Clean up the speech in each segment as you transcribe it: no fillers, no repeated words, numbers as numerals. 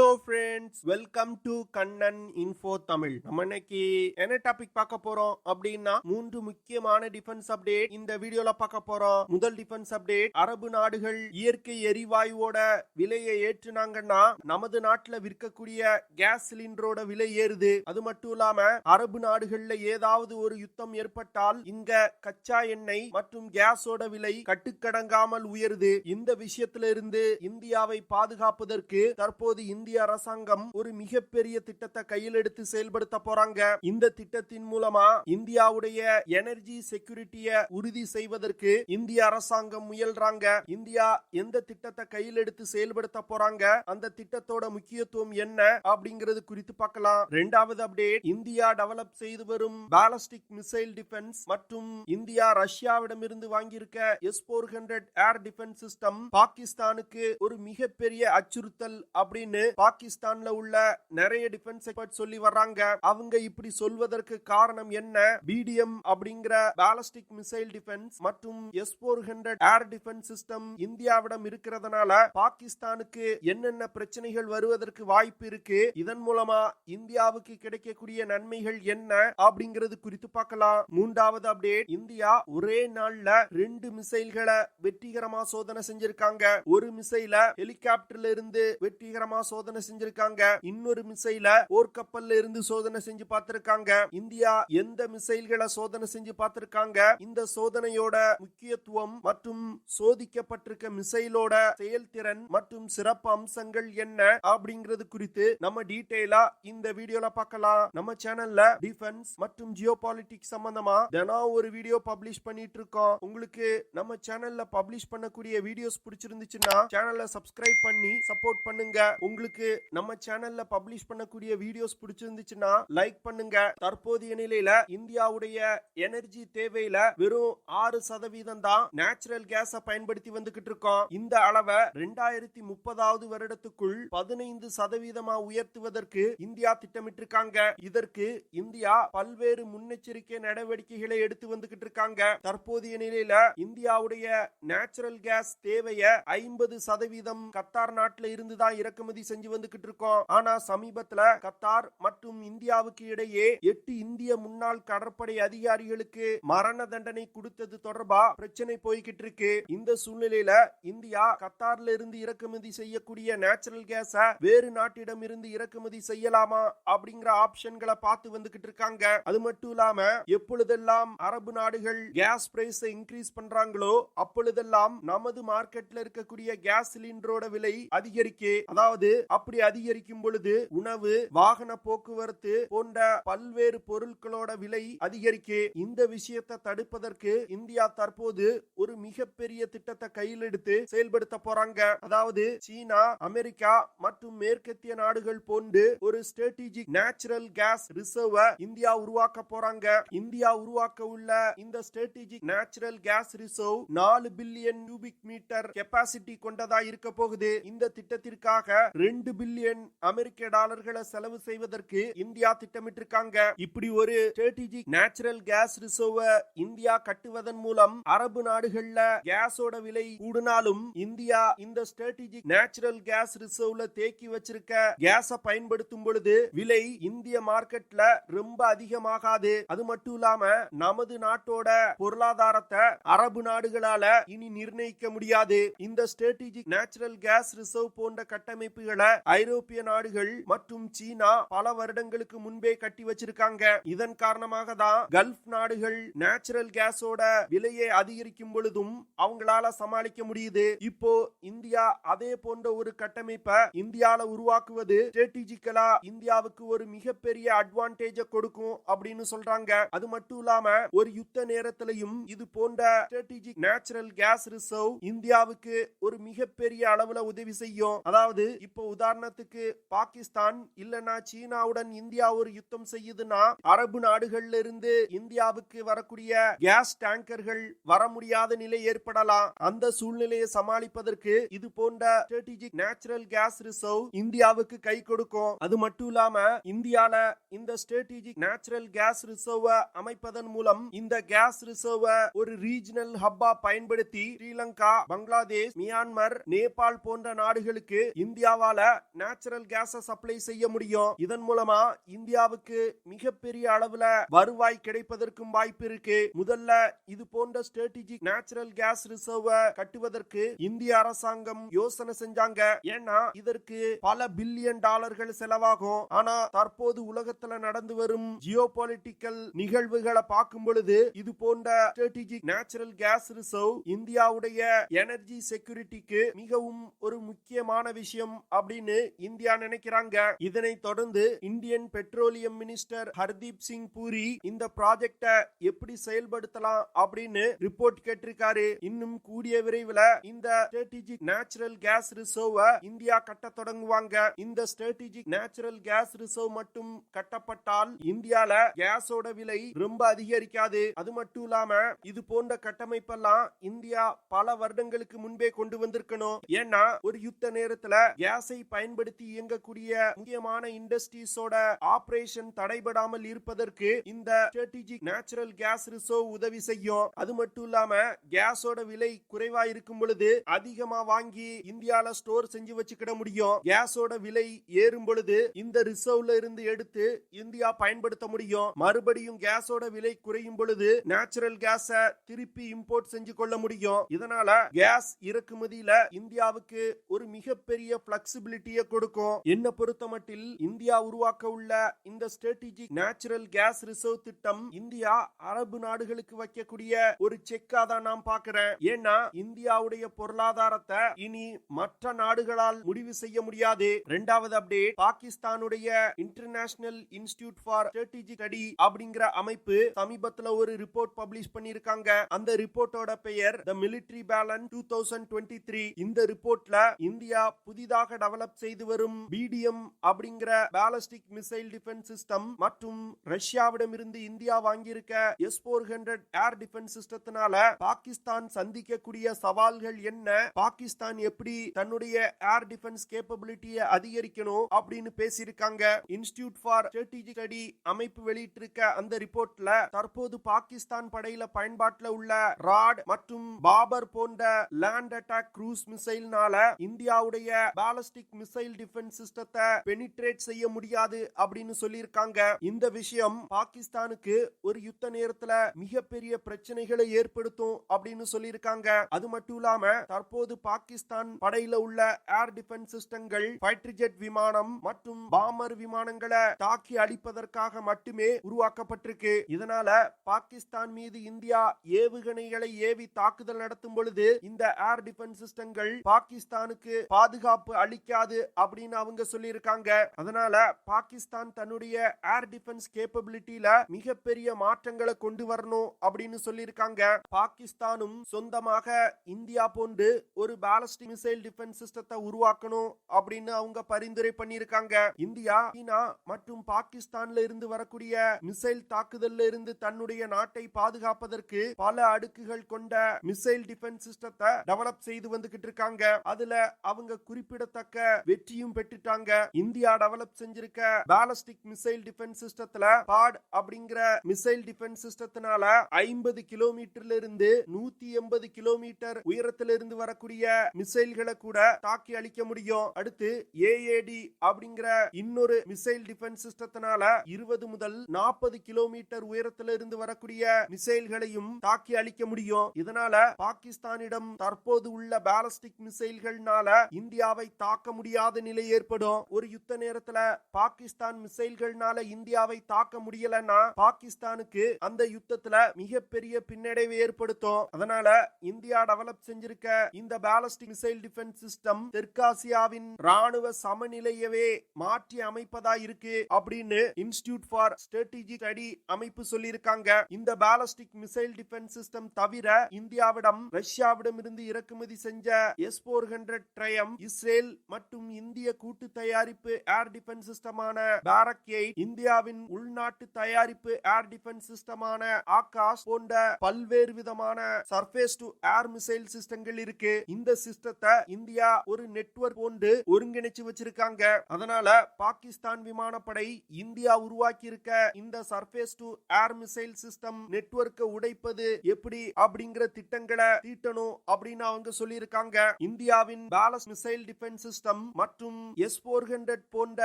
Hello friends, welcome to Kannan Info Tamil. நம்ம இன்னைக்கு என்ன டாபிக் பார்க்க போறோம் அப்படின்னா மூன்று முக்கியமான டிஃபென்ஸ் அப்டேட் இந்த வீடியோல பார்க்க போறோம். முதல் டிஃபென்ஸ் அப்டேட், அரபு நாடுகள் இயற்கை எரிவாயுவோட விலையை ஏற்றுனாங்கன்னா நமது நாட்டுல விற்கக்கூடிய கேஸ் சிலிண்டரோட விலை ஏறுது. அது மட்டும் இல்லாம அரபு நாடுகள்ல ஏதாவது ஒரு யுத்தம் ஏற்பட்டால் இங்க கச்சா எண்ணெய் மற்றும் கேஸோட விலை கட்டுக்கடங்காமல் உயருது. இந்த விஷயத்தில இருந்து இந்தியாவை பாதுகாப்பதற்கு தற்போது இந்திய அரசாங்கம் ஒரு மிகப்பெரிய திட்டத்தை கையில் எடுத்து செயல்படுத்த போறாங்க. இந்த திட்டத்தின் மூலமா இந்தியாவுடைய எனர்ஜி செக்யூரிட்டியை உறுதி செய்வதற்கு இந்திய அரசாங்கம் முயல்றாங்க. இந்தியா எந்த திட்டத்தை கையில் எடுத்து செயல்படுத்த போறாங்க, அந்த திட்டத்தோட முக்கியத்துவம் என்ன அப்படிங்கிறது குறித்து பார்க்கலாம். இரண்டாவது அப்டேட், இந்தியா டெவலப் செய்து வரும் பாலிஸ்டிக் மிசைல் டிஃபென்ஸ் மற்றும் இந்தியா ரஷ்யாவிடமிருந்து வாங்கியிருக்க S-400 ஏர் டிஃபென்ஸ் சிஸ்டம் பாகிஸ்தானுக்கு ஒரு மிகப்பெரிய அச்சுறுத்தல் அப்படின்னு பாகிஸ்தான்ல உள்ள நிறைய டிஃபென்ஸ் எக்ஸ்பர்ட் சொல்லி வர்றாங்க. அவங்க இப்படி சொல்வதற்கு காரணம் என்ன? BDM அப்படிங்கிற பாலிஸ்டிக் மிசைல் டிஃபென்ஸ் மற்றும் S-400 ஏர் டிஃபென்ஸ் சிஸ்டம் இந்தியாவிடம் இருக்கிறதுனால பாகிஸ்தானுக்கு என்னென்ன பிரச்சனைகள் வருவதற்கு வாய்ப்பு இருக்கு, இதன் மூலமா இந்தியாவுக்கு கிடைக்கக்கூடிய நன்மைகள் என்ன அப்படிங்கிறது குறித்து பார்க்கலாம். மூன்றாவது அப்டேட், இந்தியா ஒரே நாள்ல 2 மிசைல்களை வெற்றிகரமா சோதனை செஞ்சிருக்காங்க. ஒரு மிசைல ஹெலிகாப்டர்ல இருந்து வெற்றிகரமா சோதனை செஞ்சிருக்காங்க. இன்னொரு மிசைல போர்க்கப்பல்ல இருந்து சோதனை செஞ்சு பார்த்திருக்காங்க. இந்தியா எந்த மிசைல்களை சோதனை செஞ்சு பார்த்திருக்காங்க, இந்த சோதனையோட முக்கியத்துவம் மற்றும் சோதிக்கப்பட்டிருக்க மிசைலோட செயல்திறன் மற்றும் சிறப்பு அம்சங்கள் என்ன அப்படிங்கிறது குறித்து நம்ம டீடைலா இந்த வீடியோல பார்க்கலாம். நம்ம சேனல்ல டிஃபென்ஸ் மற்றும் ஜியோபாலிட்டிக்ஸ் சம்பந்தமா தினம் ஒரு வீடியோ பப்ளிஷ் பண்ணிட்டு இருக்கோம். உங்களுக்கு நம்ம சேனல்ல பப்ளிஷ் பண்ணக்கூடிய வீடியோஸ் பிடிச்சிருந்துச்சுன்னா சேனலை சப்ஸ்கிரைப் பண்ணி சப்போர்ட் பண்ணுங்க. உங்களுக்கு நம்ம சேனல்ல பப்ளிஷ் பண்ணக்கூடிய வீடியோஸ் பிடிச்சிருந்துச்சுன்னா லைக் பண்ணுங்க. தற்போதைய நிலையில இந்தியாவுடைய எனர்ஜி தேவையில வெறும் 6% தான் நேச்சுரல் கேஸ பயன்படுத்தி வந்துகிட்டு இருக்கோம். இந்த அளவை 2030 வருடத்துக்குள் 15% உயர்த்துவதற்கு இந்தியா திட்டமிட்டிருக்காங்க. இதற்கு இந்தியா பல்வேறு முன்னெச்சரிக்கை நடவடிக்கைகளை எடுத்து வந்துகிட்டு இருக்காங்க. தற்போதைய நிலையில இந்தியாவுடைய நேச்சுரல் கேஸ் தேவையை 50% கத்தார் நாட்டில இருந்துதான் இறக்குமதி செஞ்சு வந்துகிட்டு இருக்கோம். ஆனா சமீபத்துல கத்தார் மற்றும் இந்தியாவுக்கு இடையே 8 இந்திய முன்னாள் கடற்படை அதிகாரிகளுக்கு மரண தண்டனை கொடுத்தது தொடர்பா பிரச்சனை போய்கிட்டு இருக்கு. இந்த சூழ்நிலையில இந்தியா கத்தார்ல இருந்து இறக்குமதி செய்யக்கூடிய நேச்சுரல் கேஸ வேறு நாட்டிடம் இருந்து இறக்குமதி செய்யலாமா அப்படிங்கிற ஆப்ஷன்களை பார்த்து வந்துகிட்டு இருக்காங்க. அது மட்டும் இல்லாம எப்பொழுதெல்லாம் அரபு நாடுகள் கேஸ் பிரைஸ் இன்க்ரீஸ் பண்றாங்களோ அப்பொழுதெல்லாம் நமது மார்க்கெட்ல இருக்கக்கூடிய கேஸ் சிலிண்டரோட விலை அதிகரிக்கு. அதாவது அப்படி அதிகரிக்கும் பொழுது உணவு, வாகன போக்குவரத்து போன்ற பல்வேறு பொருட்களோட விலை அதிகரிக்கு. இந்த விஷயத்தை தடுப்பதற்கு இந்தியா தற்போது ஒரு மிகப்பெரிய திட்டத்தை கையில் எடுத்து செயல்படுத்த போறாங்க. அதாவது சீனா, அமெரிக்கா மற்றும் மேற்கத்திய நாடுகள் போன்று ஒரு strategic natural gas reserve India உருவாக்க போறாங்க. இந்தியா உருவாக்க உள்ள இந்த strategic natural gas reserve 4 billion cubic metre capacity கொண்டதா இருக்க போகுது. இந்த திட்டத்திற்காக 2 பில்லியன் அமெரிக்க டாலர்களை செலவு செய்வதற்கு இந்தியா திட்டமிட்டிருக்காங்க. இப்படி ஒரு strategic natural gas reserve India கட்டுவதன் மூலம் அரபு நாடுகள்ல கேஸோட விலை கூடினாலும் இந்தியா இந்த ஸ்ட்ராட்டஜிக் நேச்சுரல் கேஸ் ரிசர்வ்ல தேக்கி வச்சிருக்க கேஸ பயன்படுத்தும் பொழுது விலை இந்திய மார்க்கெட்ல ரொம்ப அதிகமாகாது. அது மட்டும் இல்லாம நமது நாட்டோட பொருளாதாரத்தை அரபு நாடுகளால இனி நிர்ணயிக்க முடியாது. இந்த ஸ்ட்ராட்டஜிக் நேச்சுரல் கேஸ் ரிசர்வ் போன்ற கட்டமைப்புகளை ஐரோப்பிய நாடுகள் மற்றும் சீனா பல வருடங்களுக்கு முன்பே கட்டி வச்சிருக்காங்க. இதன் காரணமாக தான் கல்ஃப் நாடுகள் நேச்சுரல் கேஸோட விலையை அதிகரிக்கும் பொழுதும் அவங்களால சமாளிக்க முடியுது. இப்போ இந்தியா அதே போன்ற ஒரு கட்டமைப்பை இந்தியால உருவாக்குவது ஸ்ட்ராட்டஜிக்கலா இந்தியாவுக்கு ஒரு மிகப்பெரிய அட்வான்டேஜ் கொடுக்கும் அப்படின்னு சொல்றாங்க. அது மட்டும் இல்லாம ஒரு யுத்த நேரத்திலையும் இது போன்ற ஸ்ட்ராட்டஜிக் நேச்சுரல் கேஸ் ரிசர்வ் இந்தியாவுக்கு ஒரு மிகப்பெரிய அளவுல உதவி செய்யும். அதாவது இப்போ உதாரணத்துக்கு பாகிஸ்தான் இல்லனா சீனாவுடன் இந்தியா ஒரு யுத்தம் செய்யுதுன்னா அரபு நாடுகள்ல இருந்து இந்தியாவுக்கு வரக்கூடிய கேஸ் டேங்கர்கள் வர முடியாத நிலை ஏற்படலாம். அந்த சூழ்நிலையை சமாளிப்பதற்கு இது போன்ற ஸ்ட்ராட்டஜிக் நேச்சுரல் கேஸ் ரிசர்வ் இந்தியாவுக்கு கை கொடுக்கும். அது மட்டும் இல்லாம இந்தியால இந்த ஸ்ட்ராட்டஜிக் நேச்சுரல் கேஸ் ரிசர்வ் அமைப்பதன் மூலம் இந்த கேஸ் ரிசர்வ் ஒரு ரீஜனல் ஹப்பா பயன்படுத்தி ஸ்ரீலங்கா, பங்களாதேஷ், மியான்மர், நேபாள் போன்ற நாடுகளுக்கு இந்தியாவால நேச்சுரல் கேஸ சப்ளை செய்ய முடியும். இதன் மூலமா இந்தியாவுக்கு மிகப்பெரிய அளவுல வருவாய் கிடைப்பதற்கும் வாய்ப்பு இருக்கு. முதல்ல இது போன்ற ஸ்ட்ராட்டஜிக் நேச்சுரல் கேஸ் ரிசர்வ் கட்டுவதற்கு இந்திய அரசாங்கம் யோசனை செஞ்சாங்க. ஏன்னா இதற்கு பல பில்லியன் டாலர்கள் செலவாகும். ஆனா தற்போது உலகத்துல நடந்து வரும் ஜியோபாலிட்டிக்கல் நிகழ்வுகளை பார்க்கும் பொழுது இது போன்ற ஸ்ட்ராட்டஜிக் நேச்சுரல் கேஸ் ரிசர்வ் இந்தியாவுடைய எனர்ஜி செக்யூரிட்டிக்கு மிகவும் ஒரு முக்கியமான விஷயம் அப்படின்னு இந்தியா நினைக்கிறாங்க. இதனை தொடர்ந்து Indian petroleum minister Hardeep Singh puri இந்த ப்ராஜெக்ட எப்படி செயல்படுத்தலாம் அப்படின்னு ரிப்போர்ட் கேட்டிருக்காரு. இன்னும் கூடிய விரைவில் இந்த strategic natural gas reserve India கட்ட தொடங்குவாங்க. இந்த ஸ்ட்ராட்டஜிக் நேச்சுரல் கேஸ் ரிசர்வ் மட்டும் கட்டப்பட்டால் இந்தியால கேஸோட விலை ரொம்ப அதிகரிக்காது. அது மட்டும் இல்லாம இது போன்ற கட்டமைப்பெல்லாம் இந்தியா பல வருடங்களுக்கு முன்பே கொண்டு வந்திருக்கணும். ஏன்னா ஒரு யுத்த நேரத்துல கேஸை பயன்படுத்தி இயங்கக்கூடிய முக்கியமான இண்டஸ்ட்ரீஸோட ஆபரேஷன் தடைபடாமல் இருப்பதற்கு இந்த ஸ்ட்ராட்டஜிக் நேச்சுரல் கேஸ் ரிசர்வ் உதவி செய்யும். அது மட்டும் இல்லாம கேஸோட விலை குறைவா இருக்கும் பொழுது அதிகமா வாங்கி இந்தியால ஸ்டோர் செஞ்சு வச்சுக்கிட முடியும். கேஸோட விலை ஏறும் பொழுது இந்த ரிசர்வ்ல இருந்து எடுத்து இந்தியா பயன்படுத்த முடியும். மறுபடியும் கேஸோட விலை குறையும் பொழுது நேச்சுரல் கேஸ திருப்பி இம்போர்ட் செஞ்சு கொள்ள முடியும். இதனால கேஸ் இறக்குமதியில இந்தியாவுக்கு ஒரு மிகப்பெரிய பிளெக்சிபிலிட்டியை கொடுக்கும். என்ன பொறுத்தமட்டில் இந்தியா உருவாக்க உள்ள இந்த ஸ்ட்ராட்டஜிக் நேச்சுரல் கேஸ் ரிசர்வ் திட்டம் இந்தியா அரபு நாடுகளுக்கு வைக்கக்கூடிய ஒரு செக்கா தான் நான் பார்க்கிறேன். ஏன்னா இந்தியாவுடைய பொருளாதாரத்தை இனி மற்ற நாடுகளால் முடிவு செய்ய முடியாது. இரண்டாவது அப்டேட், பாகிஸ்தானுடைய international institute for strategic study அப்படிங்கிற அமைப்பு சமீபத்துல ஒரு ரிப்போர்ட் பப்ளிஷ் பண்ணிருக்காங்க. அந்த ரிப்போர்ட்டோட பெயர் தி மிலிட்டரி பேலன்ஸ் 2023. இந்த ரிப்போர்ட்ல இந்தியா புதிதாக டெவலப் செய்து வரும் பிடிஎம் அப்படிங்கிற பாலிஸ்டிக் மிசைல் டிஃபென்ஸ் சிஸ்டம் மற்றும் ரஷ்யாவிடம் இருந்து இந்தியா வாங்கியிருக்க S-400 ஏர் டிஃபென்ஸ் சிஸ்டத்தினால பாகிஸ்தான் சந்திக்கக்கூடிய சவால்கள் என்ன, பாகிஸ்தான் எப்படி தன்னுடைய ஏர் டிஃபென்ஸ் கேப்பபிலிட்டியை அதிகரிக்கணும் அப்படின்னு பேசியிருக்காங்க. இன்ஸ்டிடியூட் ஃபார் ஸ்ட்ராட்டஜிக் ஸ்டடி அமைப்பு வெளியிட்டிருக்க அந்த ரிப்போர்ட்ல தற்போது பாகிஸ்தான் படையில பயன்பாட்டில் உள்ள ராட் மற்றும் பாபர் போன்ற லேண்ட் அட்டாக் க்ரூஸ் மிசைல்னால இந்தியாவுடைய பாலிஸ்டிக் மிசைல் டிஃபென்ஸ் சிஸ்டத்தை பெனிட்ரேட் செய்ய முடியாது அப்படின்னு சொல்லியிருக்காங்க. இந்த விஷயம் பாகிஸ்தானுக்கு ஒரு யுத்த நேரத்துல மிகப்பெரிய பிரச்சனைகளை ஏற்படுத்தும் அப்படின்னு சொல்லியிருக்காங்க. அது மட்டும் இல்லாம தற்போது பாகிஸ்தான் படையில உள்ள ஏர் டிஃபென்ஸ் சிஸ்டங்கள் ஃபைட்டர் ஜெட் விமானம் மற்றும் பாமர் விமானங்களை தாக்கி அழிப்பதற்காக மட்டுமே உருவாக்கப்பட்டிருக்கு. இதனால பாகிஸ்தான் மீது இந்தியா ஏவுகணைகளை ஏவி தாக்குதல் நடத்தும் பொழுது இந்த ஏர் டிஃபென்ஸ் சிஸ்டங்கள் பாகிஸ்தானுக்கு பாதுகாப்பு அளிக்காது அப்படின்னு அவங்க சொல்லியிருக்காங்க. அதனால பாகிஸ்தான் தன்னுடைய ஏர் டிஃபென்ஸ் கேப்பபிலிட்டியில மிகப்பெரிய மாற்றங்களை கொண்டு வரணும் அப்படின்னு சொல்லியிருக்காங்க. பாகிஸ்தானும் சொந்தமாக இந்தியா போன்று ஒரு பாலிஸ்டிக் மிசைல் டிஃபென்ஸ் சிஸ்டத்தை உருவாக்கணும் அப்படின்னு அவங்க பரிந்துரை பண்ணியிருக்காங்க. இந்தியா, சீனா மற்றும் பாகிஸ்தான்ல இருந்து வரக்கூடிய மிசைல் தாக்குதல்ல இருந்து தன்னுடைய நாட்டை பாதுகாப்பதற்கு பல அடுக்குகள் கொண்ட மிசைல் டிஃபென்ஸ் சிஸ்டத்தை டெவலப் செய்து வந்துகிட்டு இருக்காங்க. அதுல அவங்க குறிப்பிடத்தக்க வெற்றியும் பெற்றுட்டாங்க. இந்தியா டெவலப் செஞ்சிருக்க பாலிஸ்டிக் மிசைல் டிஃபென்ஸ் சிஸ்டத்துல பாட் அப்படிங்கிற மிசைல் டிஃபென்ஸ் சிஸ்டத்தினால 50 கிலோமீட்டர்ல இருந்து 180 கிலோமீட்டர் உயரத்துல இருந்து வரக்கூடிய மிசைல்களை கூட தாக்கி அழிக்க முடியும். அடுத்து ஏஏடி அப்படிங்கிற இன்னொரு மிசைல் டிஃபென்ஸ் சிஸ்டத்தினால 20 முதல் 40 கிலோமீட்டர் உயரத்துல இருந்து வரக்கூடிய மிசைல்களையும் தாக்கி அழிக்க முடியும். இதனால பாகிஸ்தானிடம் தற்போது உள்ள பாலிஸ்டிக் மிசைல்கள்னால இந்தியாவை தாக்க முடியாத நிலை ஏற்படும். ஒரு யுத்த நேரத்துல பாகிஸ்தான் மிசைல்கள்னால இந்தியாவை தாக்க முடியலன்னா பாகிஸ்தானுக்கு அந்த யுத்தத்துல மிகப்பெரிய பின்னடைவை ஏற்படுத்தும். அதனால இந்தியா டெவலப் செஞ்சிருக்க இந்த பாலிஸ்டிக் மிசைல் டிஃபென்ஸ் சிஸ்டம் தெற்காசியாவின் ராணுவ சமநிலையவே மாற்றி அமைப்பதா இருக்கு அப்படின்னு இன்ஸ்டிடியூட் ஃபார் ஸ்ட்ராட்டஜிக் ஸ்டடி அமைப்பு சொல்லியிருக்காங்க. இந்த பாலிஸ்டிக் மிசைல் டிஃபென்ஸ் சிஸ்டம் தவிர இந்தியாவிடம் ரஷ்யாவிடம் இருந்து இறக்குமதி செஞ்ச S-400 ட்ரையம், இஸ்ரேல் மற்றும் இந்திய கூட்டு தயாரிப்பு ஏர் டிஃபென்ஸ் சிஸ்டமான பாரக் 8, இந்தியாவின் உள்நாட்டு தயாரிப்பு ஏர் டிஃபென்ஸ் சிஸ்டமான ஆகாஷ் போன்ற பல்வேறு விதமான சர்ஃபேஸ் டு ஏர் மிசைல் சிஸ்டங்கள் இருக்கு. இந்த சிஸ்டத்தை இந்தியா ஒரு நெட்வொர்க் போன்று ஒருங்கிணைச்சு வச்சிருக்காங்க. அதனால பாகிஸ்தான் விமானப்படை இந்தியா உருவாக்கி இருக்க இந்த surface to air missile system நெட்வொர்க்கை உடைப்பது எப்படி அப்படிங்கிற திட்டங்களை தீட்டணும் அப்படின்னு அவங்க சொல்லியிருக்காங்க. இந்தியாவின் பாலஸ்டிக் மிசைல் டிஃபென்ஸ் சிஸ்டம் மற்றும் S-400 போன்ற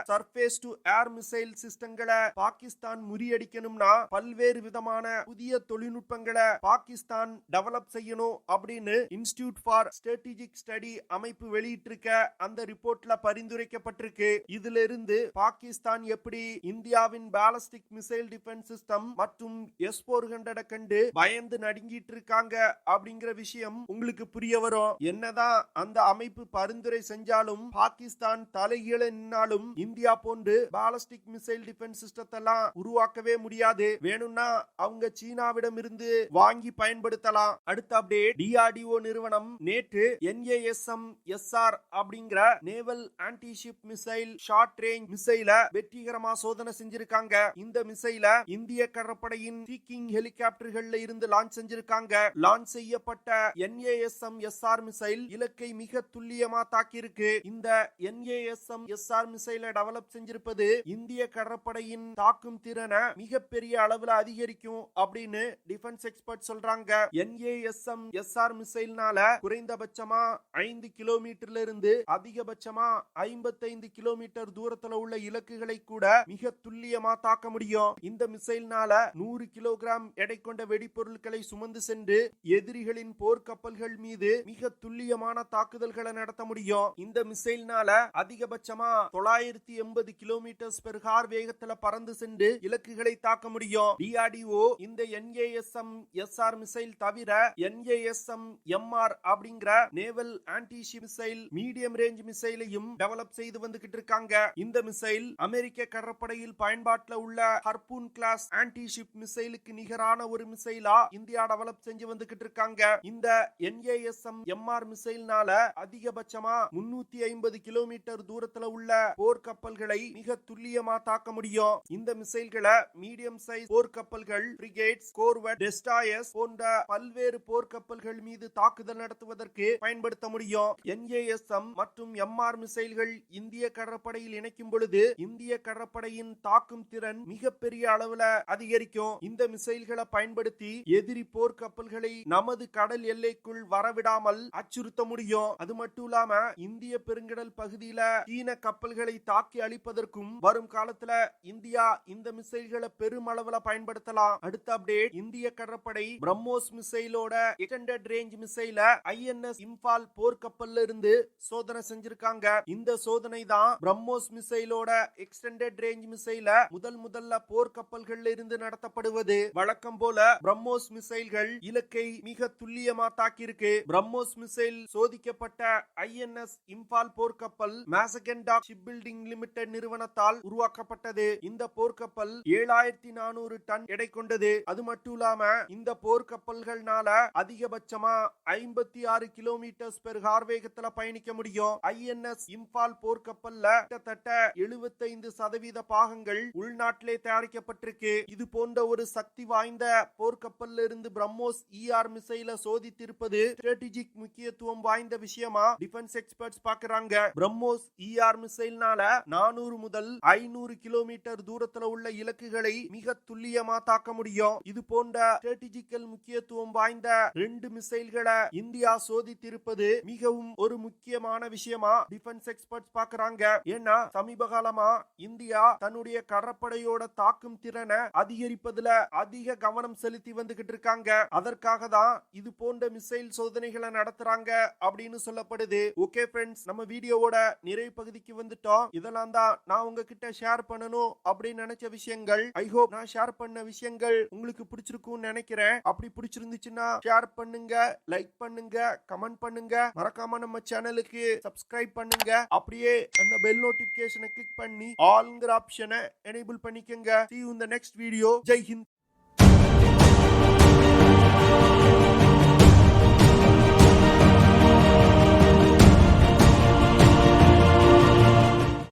சர்ஃபேஸ் டு ஏர் மிசைல் சிஸ்டங்களை பாகிஸ்தான் முறியடிக்கணும்னா பல்வேறு விதமான புதிய தொழில்நுட்பங்களை பாகிஸ்தான் டெவலப் செய்யணும் அப்படின்னு இன்ஸ்டிடியூட் ஃபார் ஸ்ட்ராட்டஜிக் ஸ்டடி அமைப்பு வெளியிட்டிருக்க அந்த ரிப்போர்ட்ல பரிந்துரைக்கப்பட்டிருக்கு. இதுல இருந்து பாகிஸ்தான் எப்படி இந்தியாவின் பாலிஸ்டிக் மிசைல் டிஃபென்ஸ் சிஸ்டம் மற்றும் S-400 கண்டு பயந்து நடுங்கிட்டு இருக்காங்க அப்படிங்கிற விஷயம் உங்களுக்கு புரிய வரும். என்னதான் அந்த அமைப்பு பரிந்துரை செஞ்சாலும் பாகிஸ்தான் தலைகீழ நின்னாலும் இந்தியா போன்று பாலிஸ்டிக் மிசைல் டிஃபென்ஸ் சிஸ்டத்தை எல்லாம் உருவாக்கவே முடியாது. வேணும்னா அவங்க சீனாவிடம் இருந்து வாங்கி பயன்படுத்தலாம். அடுத்த அப்டேட், DRDO நிறுவனம் நேற்று NASM-SR அப்படிங்கிற naval antiship missile short range மிசைல வெற்றிகரமா சோதனை செஞ்சிருக்காங்க. இந்த மிசைல இந்திய கடற்படையின் சீக்கிங் ஹெலிகாப்டர்கள்ல இருந்து லான்ச் செஞ்சிருக்காங்க. லான்ச் செய்யப்பட்ட NASM-SR மிசைல் இலக்கை மிக துல்லியமா தாக்கியிருக்கு. இந்த NASM-SR மிசைலை டெவலப் செஞ்சிருப்பது இந்திய கடற்படையின் தாக்கும் திறனை மிகப்பெரிய அளவுல அதிகரிக்கும் அப்படின்னு டிஃபென்ஸ் எக்ஸ்பர்ட் சொல்றாங்க. NASM-SR மிசைல்னால குறைந்தபட்சமா 5 கிலோமீட்டர்ல இருந்து அதிகபட்சமா 55 கிலோமீட்டர் தூரத்துல உள்ள இலக்குகளை கூட மிக துல்லியமா தாக்க முடியும். இந்த மிசைல்னால 100 கிலோகிராம் எடை கொண்ட வெடிப்பொருட்களை சுமந்து சென்று எதிரிகளின் போர்க்கப்பல்கள் மீது மிக துல்லியமான தாக்குதல்களை நடத்த முடியும். இந்த மிசைல்னால அதிகபட்சமா 980 கிலோமீட்டர் பெர் ஹார் வேகத்துல பறந்து சென்று இலக்குகளை தாக்க முடியும். DRDO இந்த NASM-SR மிசைல் தவிர NASM-MR அப்படிங்கிற naval antiship missile medium range மிசைலையும் டெவலப் செய்து வந்துகிட்டு இருக்காங்க. இந்த மிசைல் அமெரிக்க கடற்படையில் பயன்பாட்டில் உள்ள ஹர்பூன் கிளாஸ் ஆன்டிஷிப் மிசைலுக்கு நிகரான ஒரு மிசைலா இந்தியா டெவலப் செஞ்சு வந்துகிட்டு இருக்காங்க. இந்த NASM-MR மிசைல்னால அதிகபட்சமா 350 கிலோமீட்டர் தூரத்துல உள்ள போர்க்கப்பல்களை மிக துல்லியமா தாக்க முடியும். இந்த மிசைல்களை மீடியம் சைஸ் போர்க்கப்பல்கள், பிரிகேட்ஸ், கோர்வெட், டெஸ்ட்ராயர்ஸ் போன்ற பல்வேறு போர்க்கப்பல்கள் மீது தாக்குதல் நடத்துவதற்கு பயன்படுத்த முடியும். NASM மற்றும் MR மிசைல்கள் இந்திய கடற்படையில் இணைக்கும் பொழுது இந்திய கடற்படையின் தாக்கும் திறன் மிகப்பெரிய அளவுல அதிகரிக்கும். இந்த மிசைல்களை பயன்படுத்தி எதிரி போர்க்கப்பல்களை நமது கடல் எல்லைக்குள் வரவிடாமல் அச்சுறுத்த முடியும். அது மட்டும் இல்லாம இந்திய பெருங்கடல் பகுதியில சீன கப்பல்களை தாக்கி அழிப்பதற்கும் வரும் காலத்துல இந்தியா இந்த மிசைல்களை பெருமளவுல பயன்படுத்தலாம். அடுத்த அப்டேட், இந்திய கடற்படை பிரம்மோஸ் மிசைலோட எக்ஸ்டெண்டட் ரேஞ்ச் மிசைல INS இம்பால் போர்க்கப்பல்ல இருந்து சோதனை செஞ்சிருக்காங்க. இந்த சோதனை தான் பிரம்மோஸ் மிசைலோட எக்ஸ்டெண்டட் ரேஞ்ச் மிசைல முதல்ல போர்க்கப்பல்கள்ல இருந்து நடத்தப்படுவது. வழக்கம் போல பிரம்மோஸ் மிசைல்கள் இலக்கை மிக துல்லியமா தாக்கியிருக்கு. பிரம்மோஸ் மிசைல் சோதிக்கப்பட்ட INS இம்பால் போர்க்கப்பல் மேசகென்டாக் ஷிப் பில்டிங் லிமிடெட் நிறுவனத்தால் உருவாக்கப்பட்டது. இந்த போர்க்கப்பல் 7400 டன் எடை கொண்டது. அது மட்டும் இல்லாம இந்த போர்க்கப்பல்கள்னால அதிகபட்சமா 56 கிலோமீட்டர் பெர் ஹார் வேகத்துல பயணிக்க முடியும். INS இம்பால் போர்க்கப்பல்ல கிட்டத்தட்ட 75% பாகங்கள் உள்நாட்டிலே தயாரிக்கப்பட்டிருக்கு. இது போன்ற ஒரு சக்தி வாய்ந்த போர்க்கப்பல்ல இருந்து பிரம்மோஸ் ER மிசைல சோதித்திருப்பது ஸ்ட்ராட்டஜிக் முக்கியத்துவம் வாய்ந்த விஷயமா டிஃபென்ஸ் எக்ஸ்பர்ட்ஸ் பார்க்கறாங்க. பிரம்மோஸ் ER மிசைல்னால 400 முதல் 500 கிலோமீட்டர் தூரத்துல உள்ள இலக்குகளை மிக துல்லியமா தாக்க முடியும். இது போன்ற ஸ்ட்ராட்டஜிக்கல் முக்கியத்துவம் வாய்ந்த 2 மிசைல்களை இந்தியா சோதித்திருப்பது மிகவும் ஒரு முக்கியமான விஷயமா டிஃபென்ஸ் எக்ஸ்பர்ட்ஸ் பார்க்கறாங்க. ஏன்னா சமீப காலமா இந்தியா தன்னுடைய கடற்படையோட தாக்கும் திறனை அதிகரிப்பதுல அதிக கவனம் செலுத்தி வந்துகிட்டு இருக்காங்க. அதற்காக தான் இது போன்ற மிசைல் சோதனைகளை நடத்துறாங்க அப்படின்னு சொல்லப்படுது. ஓகே ஃப்ரெண்ட்ஸ், நம்ம வீடியோவோட நிறைவு பகுதிக்கு வந்துட்டோம். இதெல்லாம் தான் நான் உங்ககிட்ட ஷேர் பண்ணணும் அப்படின்னு நினைச்ச விஷயங்கள். ஐ ஹோப் நான் ஷேர் பண்ண விஷயங்கள் உங்களுக்கு பிடிச்சிருக்கும்னு நினைக்கிறேன். அப்படி பிடிச்சிருந்துச்சுன்னா ஷேர் பண்ணுங்க, லைக் பண்ணுங்க, கமெண்ட் பண்ணுங்க. மறக்காம நம்ம சேனலுக்கு சப்ஸ்கிரைப் பண்ணுங்க. அப்படியே அந்த பெல் நோட்டிபிகேஷனை கிளிக் பண்ணி ஆல்ங்கிற ஆப்ஷனை எனேபிள் பண்ணிக்கங்க. See you in the next video. Jai Hind.